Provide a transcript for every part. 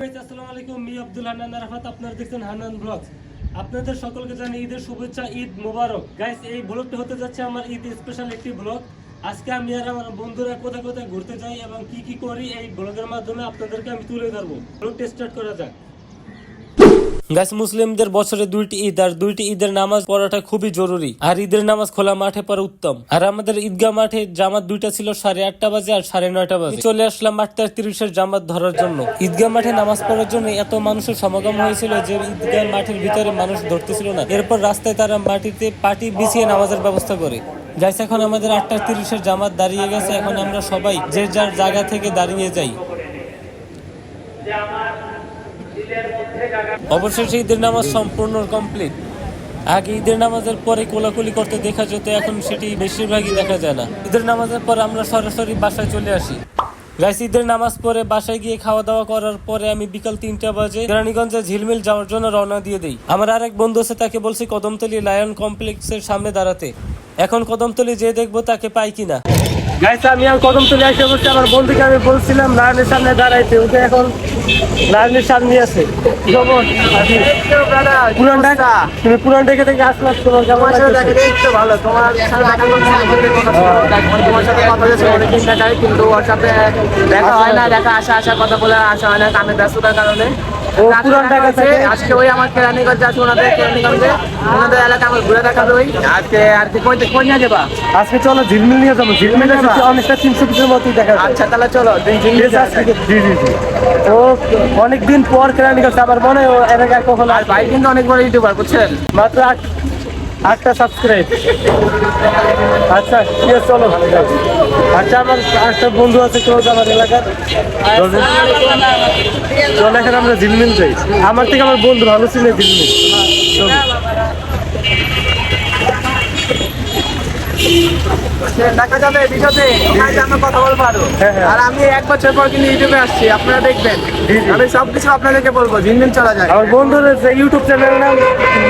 আসসালামু আলাইকুম, মি আব্দুল হান্নান আরাফাত, আপনারা দেখছেন হান্নান ব্লগস। আপনাদের সকলকে জানাই ঈদের শুভেচ্ছা, ঈদ মোবারক। গাইস, এই ব্লগটা হতে যাচ্ছে আমার ঈদ স্পেশাল একটি ব্লগ। আজকে আমি আর আমার বন্ধুরা কোথায় কোথায় ঘুরতে যাই এবং কি কি করি এই ব্লগের মাধ্যমে আপনাদেরকে আমি তুলে ধরবো। ব্লগটা স্টার্ট করা যাক। গাইস, মুসলিমদের বছরে দুইটি ঈদ, আর দুইটি ঈদের নামাজ পড়াটা খুবই জরুরি। আর ঈদের নামাজ খোলা মাঠে পড়া উত্তম। আর আমাদের ঈদগাহ মাঠে জামাত দুইটা ছিল 8:30 বাজে আর 9:30 বাজে। চলে আসলাম 8:30 জামাত ধরার জন্য। ঈদগাহ মাঠে নামাজ পড়ার জন্য এত মানুষের সমাগম হয়েছিল যে ঈদগাহ মাঠের ভিতরে মানুষ ধরতেছিল না। এরপর রাস্তায় তারা মাটিতে পাটি বিছিয়ে নামাজের ব্যবস্থা করে। গাইস, এখন আমাদের 8:30 জামাত দাঁড়িয়ে গেছে। এখন আমরা সবাই যে যার জায়গা থেকে দাঁড়িয়ে যাই। অবশেষে ঈদের নামাজ সম্পূর্ণ কমপ্লিট। আগে ঈদের নামাজের পরে কোলাকুলি করতে দেখা যেত, এখন সেটি বেশিরভাগই দেখা যায় না। ঈদের নামাজের পর আমরা সরাসরি বাসায় চলে আসি। গাইস, ঈদের নামাজ পরে বাসায় গিয়ে খাওয়া দাওয়া করার পরে আমি বিকাল 3টা বাজে কেরানীগঞ্জে ঝিলমিল যাওয়ার জন্য রওনা দিয়ে দিই। আমার আরেক বন্ধু আছে, তাকে বলছি কদমতলী লায়ন কমপ্লেক্সের সামনে দাঁড়াতে। এখন কদমতলী যে দেখবো তাকে পাই কিনা। গাইস, আমি আর কদমতলী এসে বলছি, আমার বন্ধুকে আমি বলছিলাম লায়নের সামনে দাঁড়াইতে, ওকে এখন লায়নের সামনে আছে। পুরান ঢাকা, তুমি পুরান ঢাকা থেকে আসলাম, তোমার কেমন লাগছে? ভালো, তোমার সাথে কথা বলেছে অনেকদিন দেখায়, কিন্তু ওর সাথে দেখা হয় না, দেখা আসা কথা বলে আসা হয় না কামে ব্যস্ততার কারণে। ও পুরান ঢাকা থেকে আজকে ওই আমার কেরানীগঞ্জে আছে, কেরানীগঞ্জে ওনাদের এলাকা আমার ঘুরে দেখাবে। ওই আজকে আর কি কোন নিয়ে যাবা? আজকে চলো ঝিলমিল নিয়ে যাবো। ঝিলমিল অনেকটা 300 ফিটের মতোই দেখা যায়। আচ্ছা, তাহলে চলো। জি জি জি। ও অনেকদিন পর কেরানীগঞ্জ, আবার মনে হয় এর আগে কখনো। আর ভাই কিন্তু অনেক বড় ইউটিউবার, বুঝছেন? মাত্র 8টা সাবস্ক্রাইব। আচ্ছা ঠিক আছে, চলো। আচ্ছা, আমার একটা বন্ধু আছে ক্লোজ আমার এলাকার, চলো এখন আমরা ঝিলমিল যাই। আমার থেকে আমার বন্ধু ভালো ছিল ঝিলমিল। দেখা যাবে বিষয়তে আমরা কথা বলবো আরো। আর আমি 1 বছর পর কিন্তু ইউটিউবে আসছি, আপনারা দেখবেন। আমি সবকিছু আপনাদেরকে বলবো, ঝিলমিল চলা যায়। আমার বন্ধুর ইউটিউব চ্যানেলের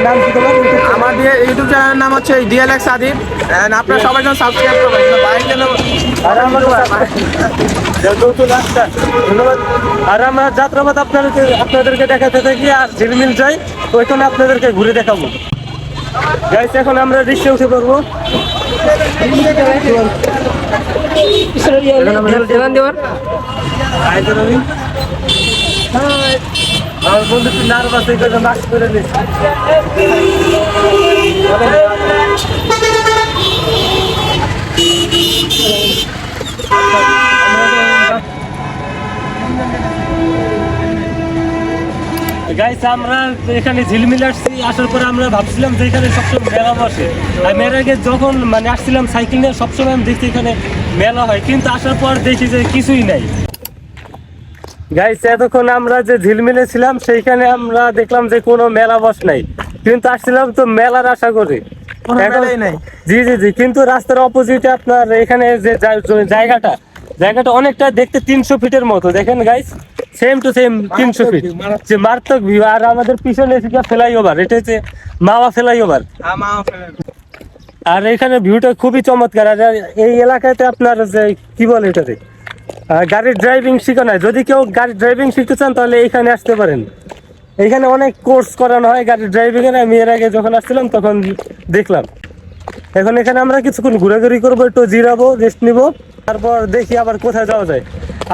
নাম কি তোমার? আমার ইউটিউব চ্যানেলের নাম হচ্ছে DLX আদিব। আপনারা সবাই যেন সাবস্ক্রাইব করবেন। বাইরে যেন আর আমার ধন্যবাদ। আর আমরা যাত্রাবাদ আপনাদেরকে দেখাতে থাকি, আর ঝিলমিল যাই, ওইখানে আপনাদেরকে ঘুরে দেখাবো। গাইস, এখন আমরা রিক্সা উঠে পড়বো। আমার বন্ধু একটু নার্ভাস, এই জন্য মাস্ক করে নিচ্ছি। গাইস, আমরা এখানে ঝিলমিল আসছি। আসার পরে আমরা ভাবছিলাম যে এখানে সবসময় মেলা বসে। আর মেলার আগে যখন আসছিলাম সাইকেল নিয়ে, সবসময় আমি দেখছি এখানে মেলা হয়, কিন্তু আসার পর দেখি যে কিছুই নাই। গাইস, এতক্ষণ আমরা যে ঝিলমিলে ছিলাম সেইখানে আমরা দেখলাম যে কোনো মেলা বস নাই, কিন্তু আসছিলাম তো মেলার আশা করি। জি জি জি, কিন্তু রাস্তার অপোজিটে আপনার এখানে যে জায়গাটা অনেকটা দেখতে 300 ফিটের মতো। দেখেন guys, same to same 300 feet, যে মারাত্মক ভিউ। আর আমাদের পিছনে ফ্লাইওভার, এটা হচ্ছে মাওয়া ফ্লাইওভার। আর এখানে ভিউটা খুবই চমৎকার। আর এই এলাকাতে আপনার যে কি বলে এটাতে গাড়ির ড্রাইভিং শেখানো হয়। যদি কেউ গাড়ি ড্রাইভিং শিখতে চান তাহলে এখানে আসতে পারেন। এখানে অনেক কোর্স করানো হয় গাড়ির ড্রাইভিং এর। আমি এর আগে যখন আসছিলাম তখন দেখলাম। এখন এখানে আমরা কিছুক্ষণ ঘোরাঘুরি করবো, একটু জিরাবো, রেস্ট নিবো, তারপর দেখি আবার কোথায় যাওয়া যায়।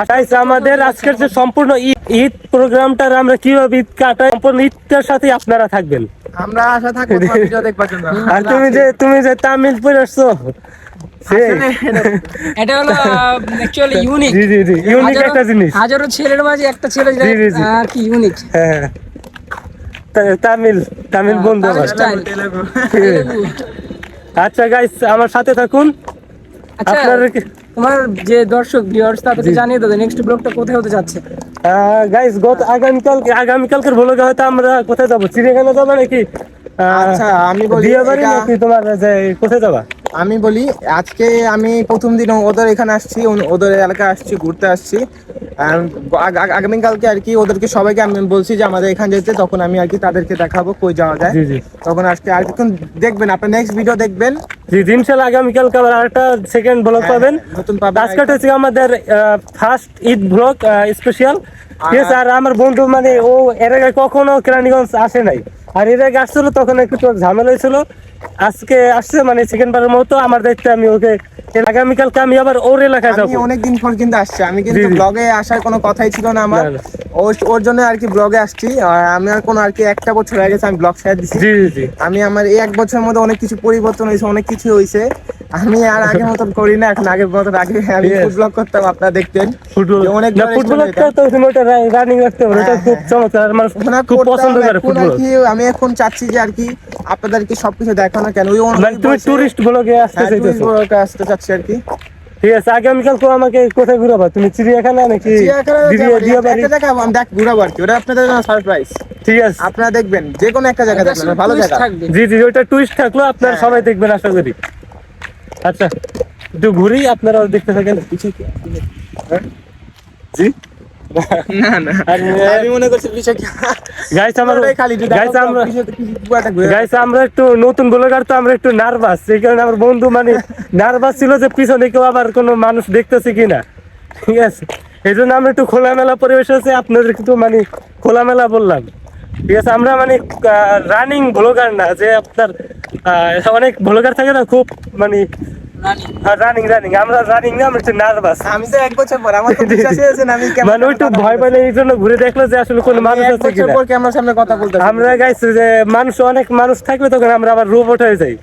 আচ্ছা, আমাদের আজকের যে সম্পূর্ণ ঈদ প্রোগ্রামটার আমরা কিভাবে ঈদ কাটাই, সম্পূর্ণ ঈদটার সাথে আপনারা থাকবেন। আমরা আশা থাকবো ভিডিও দেখবার জন্য। আর তুমি যে তামিল পরে আসছো, এটা হলো অ্যাকচুয়ালি ইউনিক। জি জি জি, ইউনিক একটা জিনিস। হাজারো ছেলের মাঝে একটা ছেলে আর কি ইউনিক। হ্যাঁ, তামিল বন্ধু আমার। আচ্ছা গাইস, আমার সাথে থাকুন। আচ্ছা, তোমার যে দর্শক ভিউয়ার্স তাদেরকে জানিয়ে দাও নেক্সট ব্লগটা কোথায় হতে যাচ্ছে। গাইস, আগামীকালকের ব্লগে হয়তো আমরা কোথায় যাবো, চিড়িয়াখানা যাবো নাকি? আচ্ছা, আমি বলি তোমার কোথায় যাবা? আমি বলি, আজকে আমি প্রথম দিন ওদের এখানে আসছি, ওদের এলাকায় আসছি, ঘুরতে আসছি। আগামীকালকে আর কি ওদেরকে সবাইকে আমি বলছি যে আমাদের এখানে যেতে, তখন আমি আর কি তাদেরকে দেখাবো কই যাওয়া যায়। তখন আজকে আর কিছুক্ষণ দেখবেন, আপনার নেক্সট ভিডিও দেখবেন। জি, ইনশাআল্লাহ আগামীকালকে আবার আরেকটা সেকেন্ড ব্লগ পাবেন, নতুন পাবেন। আজকে হচ্ছে আমাদের ফার্স্ট ঈদ ব্লগ স্পেশাল। ঠিক আছে। আর আমার বন্ধু মানে ও এর আগে কখনো কেরানীগঞ্জ আসে নাই, আর এর আগে আসছিল তখন একটু ঝামেলা হয়েছিল। আজকে আসছে মানে সেকেন্ড বারের মতো আমার দায়িত্বে আমি ওকে, আগামীকালকে আমি আবার ওর এলাকায় আমি যাবো। অনেকদিন পর কিন্তু আসছি, আমি কিন্তু জি, জি। ব্লগে আসার কোনো কথাই ছিল না আমার। না, না। ওর জন্য আর কি ব্লগে আসছি। আর আমি আর কোনো আর কি 1টা বছর হয়ে গেছে আমি ব্লগ ছেড়ে দিছি। জি জি জি। আমি আমার এই 1 বছরের মধ্যে অনেক কিছু পরিবর্তন হয়েছে, অনেক কিছু হয়েছে। আমি আর আগের মতন করি না এখন, আগের মতন আগে আমি Yes. ফুড ব্লগ করতাম, আপনারা দেখতেন। ফুটবল যে অনেক না, বড় ফুটবল extent হইতাম। তো তুমি ওটা রানিং রাখতে পারো, ওটা হ্যাঁ, খুব হ্যাঁ। চমৎকার, আর মানুষ ওখানে খুব করতাম, পছন্দ করে এখন আর ফুটবল। কি আমি এখন চাচ্ছি যে আর কি আপনাদেরকে সবকিছু দেখানো, কেন ওই মানে তুমি টুরিস্ট ব্লগে আসতে চাইতেছো? আসতে চাচ্ছি আর কি। ঠিক আছে, আগামীকাল তো আমাকে কোথায় ঘুরাবা তুমি? চিড়িয়াখানা নাকি দিয়া বাড়ি? একটা জায়গা আমি দেখ ঘুরাবো আর কি, ওটা আপনাদের জন্য সারপ্রাইজ। ঠিক আছে। আপনারা দেখবেন যে কোনো একটা জায়গা দেখবেন, ভালো Twist জায়গা। থাকবে। জি জি, ওইটা টুইস্ট থাকলো, আপনারা হ্যাঁ। সবাই দেখবেন আশা করি। আচ্ছা, একটু ঘুরি, আপনারাও দেখতে থাকেন। জি। না না, আর আমি মনে করছি বিষয় কি গাইস আমরা ওটাই খালি একটু গাইস দেখাবো, আমরা কিছু একটা ঘুরে গাইস আমরা একটু নতুন ব্লগার, তো আমরা একটু নার্ভাস, এই কারণে আমার বন্ধু মানে নার্ভাস ছিল যে পিছনে কেউ আবার কোনো মানুষ দেখতেছে কিনা। ঠিক আছে, এই জন্য আমরা একটু খোলামেলা পরিবেশ আছে, আপনাদের একটু মানে খোলামেলা বললাম। ঠিক আছে, আমরা মানে রানিং ব্লগার না, যে আপনার অনেক ব্লগার থাকে না খুব মানে রানিং রানিং, আমরা রানিং না, আমরা একটু নার্ভাস। আমি তো 1 বছর পর আমার তো বিশ্বাসই হচ্ছে না আমি কেমন মানে ওই একটু ভয় পাইলে এই জন্য ঘুরে দেখলো যে আসলে কোনো মানুষ 1 আছে বছর কিনা। পর ক্যামেরার সামনে কথা বলতে আমরা গাইছি যে অনেক মানুষ থাকবে তখন আমরা আবার রোবট হয়ে যাই,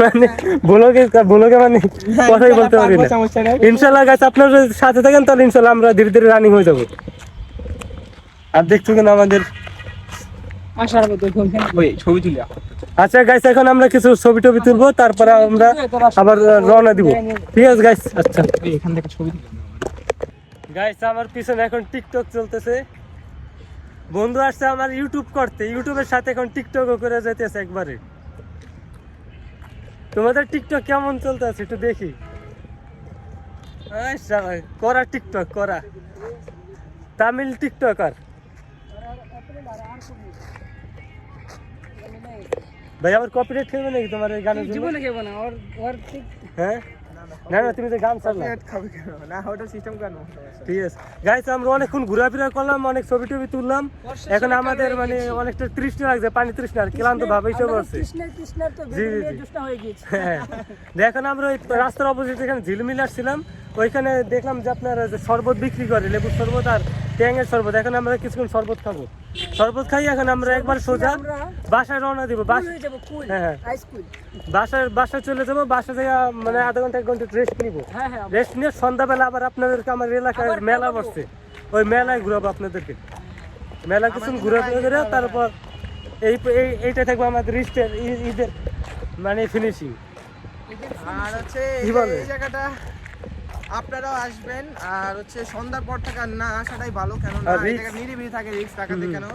মানে ব্লগে মানে কথাই বলতে পারি না। সমস্যা নেই। ইনশাল্লাহ গাইস, আপনারা যদি সাথে থাকেন তাহলে ইনশাল্লাহ আমরা ধীরে ধীরে রানিং হয়ে যাবো। আর দেখছো কিনা আমাদের। আসার মতো ওই ছবি তুলে আচ্ছা গাইস, এখন আমরা কিছু ছবি টবি তুলবো, তারপরে আমরা আবার রওনা দিব। ঠিক আছে গাইস। আচ্ছা এখান থেকে ছবি তুলে গাইস, আমার পিছনে এখন টিকটক চলতেছে। বন্ধু আসছে আমার ইউটিউব করতে, ইউটিউবের সাথে এখন টিকটকও করে যাইতেছে একবারে। তোমাদের টিকটক কেমন চলতেছে একটু দেখি। এই শালা, করা টিকটক করা, তামিল টিকটকার। ভাই আবার কপিরাইট খেলবে নাকি তোমার এই গানের জন্য? জীবনে খেবো না, ওর ওর ঠিক হ্যাঁ, না না, তুমি যে গান ছাড়লা। খাবে কেন না, ওটা সিস্টেম কেন? ঠিক আছে গাইস, আমরা অনেকক্ষণ ঘোরাফেরা করলাম, অনেক ছবি টবি তুললাম। এখন আমাদের মানে অনেকটা তৃষ্ণা লাগছে, পানি তৃষ্ণা, আর ক্লান্ত ভাব এইসব আছে। কৃষ্ণের তো জি, জি, জি। জুসনা হয়ে গেছে। হ্যাঁ, এখন আমরা ওই রাস্তার অপোজিট এখানে ঝিলমিল আসছিলাম, ওইখানে দেখলাম যে আপনার যে শরবত বিক্রি করে, লেবুর শরবত আর ট্যাঙের শরবত। এখন আমরা কিছুক্ষণ শরবত খাবো, শরবত খাই এখন আমরা একবার সোজা বাসায় রওনা দিব। হয়ে যাবো কুল, হ্যাঁ। আইস কুল। বাসায় চলে যাবো, বাসা থেকে মানে আধা ঘন্টা 1 ঘন্টা রেস্ট নিবো। হ্যাঁ হ্যাঁ, রেস্ট নিয়ে সন্ধ্যাবেলা আবার আপনাদেরকে আমার এলাকায় আবার মেলা খাবো। বসছে, ওই মেলায় ঘুরাবো আপনাদেরকে। মেলা কিছু ঘুরে করে তারপর এইটা থাকবে আমাদের ঈদের মানে ফিনিশিং। আর হচ্ছে কি বলে? এই জায়গাটা আপনারাও আসবেন, আর হচ্ছে সন্ধ্যার পর থেকে আর না আসাটাই ভালো, কেন না আর এই risk? জায়গা নিরিবিলি থাকে, রিস্ক থাকাতে কেন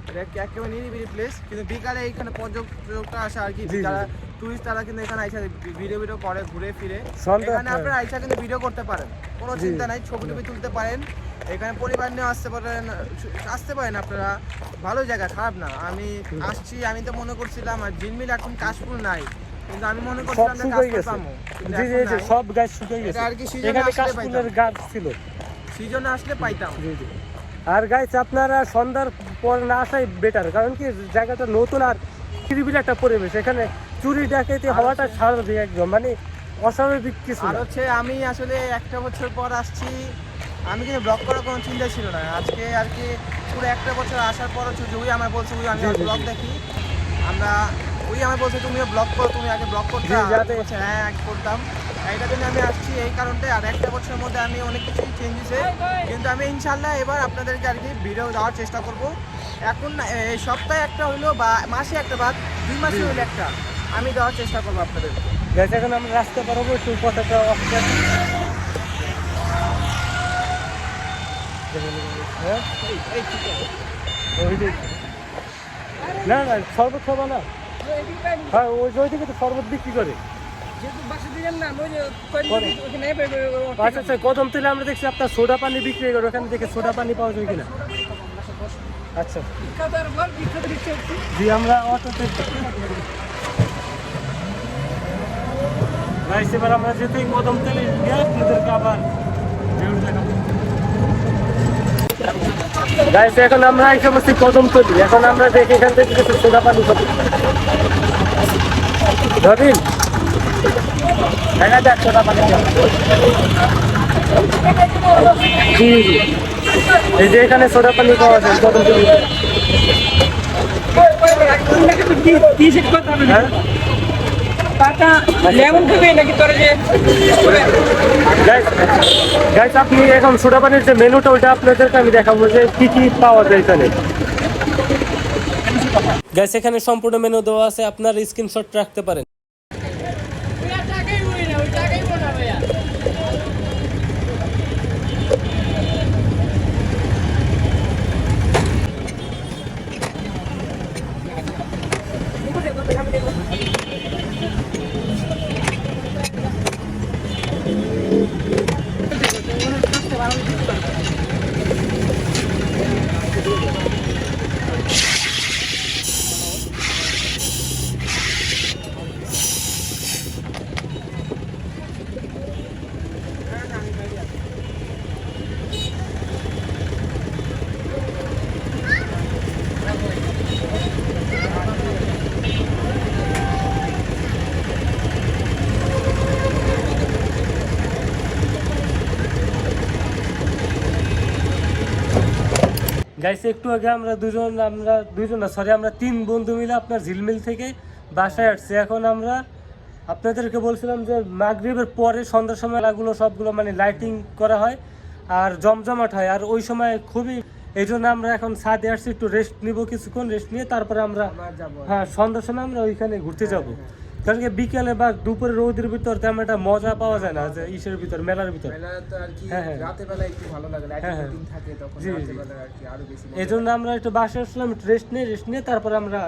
এটা একেবারে নিরিবিলি প্লেস। কিন্তু বিকালে এইখানে পর্যটকটা আসা আর কি, জি, জি। যারা টুরিস্ট তারা কিন্তু এখানে আইসা ভিডিও করে ঘুরে ফিরে। সন্ধ্যা- এখানে আপনারা আইসা কিন্তু ভিডিও করতে পারেন, কোনো জি। চিন্তা নাই, ছবি টবি তুলতে পারেন। এখানে পরিবার নিয়ে আসতে পারেন আপনারা, ভালো জায়গা, খারাপ না। আমি আসছি, আমি তো মনে করছিলাম আর ঝিলমিল এখন কাশফুল নাই, কিন্তু আমি মনে সব করছিলাম যে শুকিয়ে কাশফুল গেছে। পাবো, কিন্তু জি জি এখন জি, নাই। সব গাছ শুকিয়ে গেছে। এটা আর কি season এখানে আসলে কাশফুলের পাইতাম। গাছ ছিল। সিজনে আসলে পাইতাম। জি জি। আর গাইস, আপনারা সন্ধ্যার পর না আসাই বেটার, কারণ কি জায়গাটা নতুন আর নিরিবিলি একটা পরিবেশ, এখানে চুরি ডাকাতি হওয়াটা স্বাভাবিক একদম, মানে অস্বাভাবিক কিছু আর না। হচ্ছে আমি আসলে 1টা বছর পর আসছি, আমি কিন্তু ব্লগ করার কোনো চিন্তা ছিল না। আজকে আর কি পুরো 1টা বছর আসার পর হচ্ছে ওই আমার বলছে, ওই আমি জি, জি, ব্লগ জি। দেখি, আমরা ওই আমার বলছে তুমিও ব্লগ করো, তুমি আগে ব্লগ করতে। জি, যাতে- বলছে হ্যাঁ আগে করতাম, এইটার জন্য আমি আসছি এই কারণটাই। আর 1টা বছরের মধ্যে আমি অনেক কিছুই চেঞ্জ হয়েছে, কিন্তু আমি ইনশাল্লাহ এবার আপনাদেরকে আর কি ভিডিও দেওয়ার চেষ্টা করব। এখন না, এই সপ্তাহে একটা হইলো বা মাসে একটা, বা 2 মাসে হইলো একটা, আমি দেওয়ার চেষ্টা করবো আপনাদেরকে। গাইস, এখন আমরা রাস্তা পারবো, একটু পথটা অফিসার। হ্যাঁ, এই ঠিক আছে। ওই যে না না, শরবত খাবো না। হ্যাঁ, ওইদিকে তো শরবত বিক্রি করে। যেহেতু বাসা দিলাম না, ওই যে করে। ওখানে আচ্ছা আচ্ছা, কদম তেলে আমরা দেখছি আপনার সোডা পানি বিক্রি করে, ওখানে দেখে সোডা পানি পাওয়া যায় কিনা। আচ্ছা জি, আমরা অটোতে গাইস, এবার আমরা যেতেই কদম তেলে গিয়ে আপনাদেরকে আবার ভিউ দেখাবো। গাইস এখন আমরা এই সমস্ত কদম তুলি, এখন আমরা দেখি এখান থেকে কিছু সোডা পানি খাবো। ধরিন এখানে দেখ সোডা পানি খাবো। জি জি, এই যে এখানে সোডা পানি পাওয়া যায় কদম তুলি। হ্যাঁ গাইস আপনি এখন সোডা পানির যে মেনুটা ওটা আপনাদেরকে আমি দেখাবো যে কি কি পাওয়া যায় এখানে। গাইস এখানে সম্পূর্ণ মেনু দেওয়া আছে, আপনার স্ক্রিনশট রাখতে পারেন। গাইস একটু আগে আমরা দুজন না সরি আমরা 3 বন্ধু মিলে আপনার ঝিলমিল থেকে বাসায় আসছি। এখন আমরা আপনাদেরকে বলছিলাম যে মাগরিবের পরে সন্ধ্যার সময় মেলাগুলো সবগুলো মানে লাইটিং করা হয় আর জমজমাট হয়, আর ওই সময় খুবই, এই জন্য আমরা এখন ছাদে আসছি একটু রেস্ট নিব, কিছুক্ষণ রেস্ট নিয়ে তারপরে আমরা হ্যাঁ সন্ধ্যার সময় আমরা ওইখানে ঘুরতে যাব। কারণ কি বিকেলে বা দুপুরে রোদের ভিতর তেমন একটা মজা পাওয়া যায় না যে ইসের ভিতর মেলার ভিতর। হ্যাঁ হ্যাঁ এই জন্য আমরা একটু বাসায় আসলাম, একটু রেস্ট নিয়ে তারপরে আমরা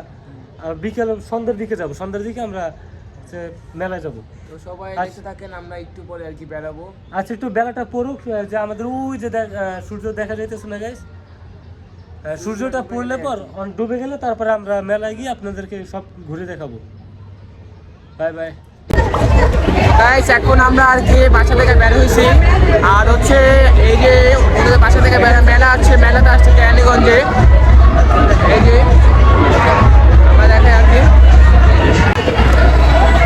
বিকেল সন্ধ্যার দিকে যাব, সন্ধ্যার দিকে আমরা মেলায় যাব। তো সবাই এসে থাকেন, আমরা একটু পরে আর কি বেরাবো। আচ্ছা একটু বেলাটা পড়ুক, যে আমাদের ওই যে সূর্য দেখা যাইতেছে না গাইস, সূর্যটা পড়লে পর ডুবে গেলে তারপরে আমরা মেলায় গিয়ে আপনাদেরকে সব ঘুরে দেখাবো। বাই বাই গাইস এখন আমরা আর কি বাসা থেকে বের হয়েছি, আর হচ্ছে এই যে ওদের বাসা থেকে মেলা আছে, মেলাতে আসছে কেরানীগঞ্জে। এই যে আমরা দেখাই আর কি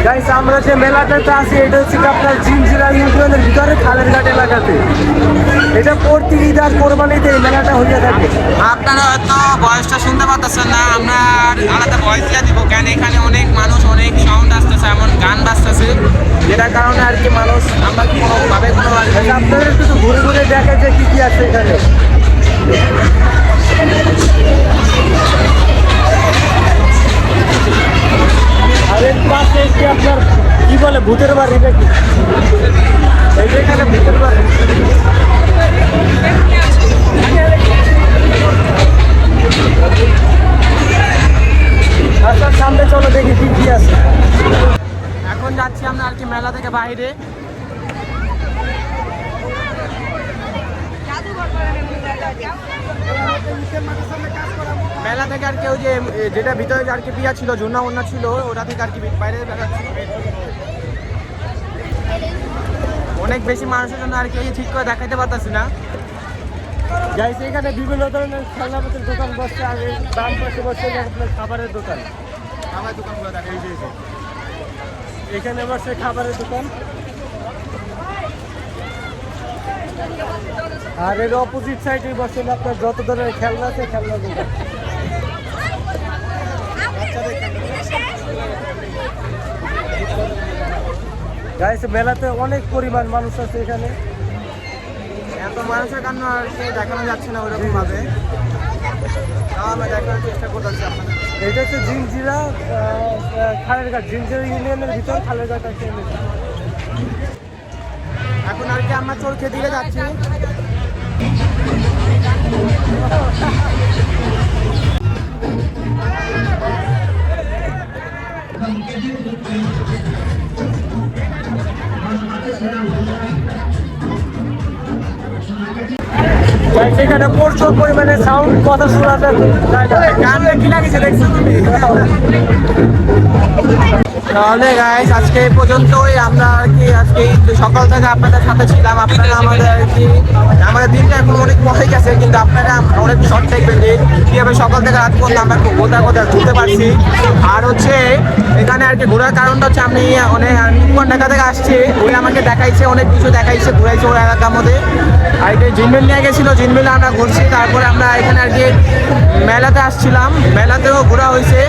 গাইস আমরা যে মেলাটাতে আছি এটা হচ্ছে আপনার জিঞ্জিরা ইউনিয়নের ভিতরে খালের ঘাট এলাকাতে। এটা প্রতি ঈদ আর কোরবানিতে এই মেলাটা হয়ে থাকে। আপনারা হয়তো ভয়েসটা শুনতে পাচ্ছেন না, আমরা আলাদা ভয়েস দিয়ে দিব, কেন এখানে অনেক মানুষ, অনেক সাউন্ড আসতেছে, এমন গান বাজতেছে, যেটার কারণে আর কি মানুষ আমরা কোনোভাবে আপনাদের একটু ঘুরে ঘুরে দেখে যে কি কি আছে এখানে। আর এর পাশে একটি আপনার কি বলে ভূতের বাড়ি নাকি, এই যে এখানে ভূতের বাড়ি। আচ্ছা সামনে চলো দেখি কি কি আছে। এখন যাচ্ছি আমরা আর কি মেলা থেকে বাইরে। মেলা থেকে আর কেউ যে যেটা ভিতরে আর কি পিয়া ছিল, ঝুনা উন্না ছিল, ওটা থেকে আর কি বাইরে বেড়াচ্ছি। অনেক বেশি মানুষের জন্য আর কি ঠিক করে দেখাইতে পারতাছি না। গাইস এখানে বিভিন্ন ধরনের খেলনাপাতির দোকান বসছে, আর বাম পাশে বসছে আপনার খাবারের দোকান। আমার দোকানগুলো দেখাই দিয়েছে, এখানে বসে খাবারের দোকান, আর এর অপোজিট সাইডে বসেন আপনার যত ধরনের খেলনা আছে খেলনা দোকান। গাইস মেলাতে অনেক পরিমাণ মানুষ আছে এখানে, এত মানুষের কারণে আর কি দেখানো যাচ্ছে না ওরকম ভাবে, তাও আমরা দেখানোর চেষ্টা করতেছি আপনাদের। এটা হচ্ছে জিঞ্জিরা খালের ঘাট, জিঞ্জিরা ইউনিয়নের ভিতর খালের ঘাট আছে। এখন আর কি আমরা চরখে দিকে যাচ্ছি। সেখানে এখানে প্রচুর পরিমাণে সাউন্ড, কথা শোনা যায় না। গানটা কি লাগিয়েছে দেখছো তুমি? তাহলে গাইস আজকে এই পর্যন্তই। আমরা আর কি আজকে সকাল থেকে আপনাদের সাথে ছিলাম। আপনারা আমাদের আর কি আমাদের দিনটা এখন অনেক পরে গেছে, কিন্তু আপনারা অনেক শর্ট দেখবেন যে কীভাবে সকাল থেকে রাত পর্যন্ত আমরা কোথায় কোথায় ঘুরতে পারছি। আর হচ্ছে এখানে আর কি ঘোরার কারণটা হচ্ছে আমি অনেক নিপুয়ান ঢাকা থেকে আসছি, ওই আমাকে দেখাইছে, অনেক কিছু দেখাইছে, ঘুরাইছে ওর এলাকার মধ্যে। আর কি জিনমেল নিয়ে গেছিলো, জিনমেলে আমরা ঘুরছি। তারপরে আমরা এখানে আর কি মেলাতে আসছিলাম, মেলাতেও ঘোরা হয়েছে।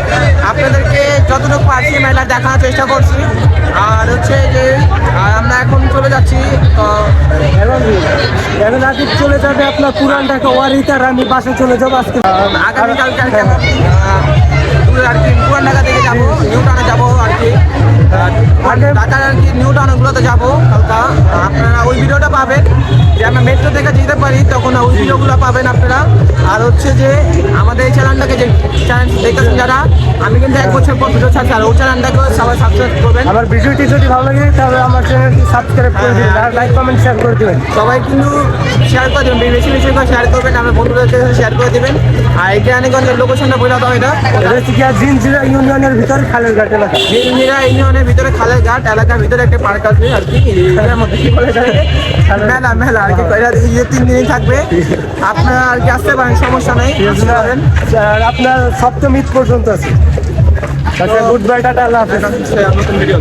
আপনাদেরকে যতটুকু পারছি মেলা দেখানোর চেষ্টা করছি। আর হচ্ছে যে আমরা এখন চলে যাচ্ছি। তো এখন আজকে চলে যাবে আপনার পুরান ঢাকা ওয়ারিতে, আর আমি বাসে চলে যাবো আজকে। আগামীকালকে আর কি আর কি পুরান ঢাকা থেকে যাবো, নিউ টাউনে যাবো আর কি। ঢাকার আর কি নিউ টাউনগুলোতে যাবো কালকা। আপনারা ওই ভিডিওটা পাবেন, যে আমরা মেট্রো থেকে যেতে পারি তখন ওই ভিডিওগুলো পাবেন আপনারা। আর হচ্ছে যে আমাদের এই চ্যানেলটাকে যে চ্যানেল দেখতেছেন যারা, আমি কিন্তু 1 বছর পর ভিডিও ছাড়ছি, আর ওই চ্যানেলটাকে সবাই সাবস্ক্রাইব করবেন। আমার ভিডিওটি যদি ভালো লাগে তাহলে আমার চ্যানেলটি সাবস্ক্রাইব করে দিবেন আর লাইক কমেন্ট শেয়ার করে দিবেন। সবাই কিন্তু শেয়ার করে দেবেন, বেশি বেশি করে শেয়ার করবেন, আমার বন্ধুদেরকে শেয়ার করে দেবেন। আর এই কেরানীগঞ্জের লোকেশনটা বলে দাও। এটা হচ্ছে কি জিনজিরা ইউনিয়নের ভিতরে খালের ঘাট এলাকা। জিনজিরা ইউনিয়নের ভিতরে খালের ঘাট এলাকার ভিতরে একটা পার্ক আছে আর কি। এটার মধ্যে কি বলে যায় মেলা, মেলা আর কি। এটা 3 দিনই থাকবে, আপনারা আর কি আসতে পারেন, সমস্যা নেই, আসতে পারেন। আর আপনার সপ্তম ঈদ পর্যন্ত আছে। আচ্ছা, গুড বাই, টাটা, আল্লাহ হাফেজ। নতুন ভিডিও।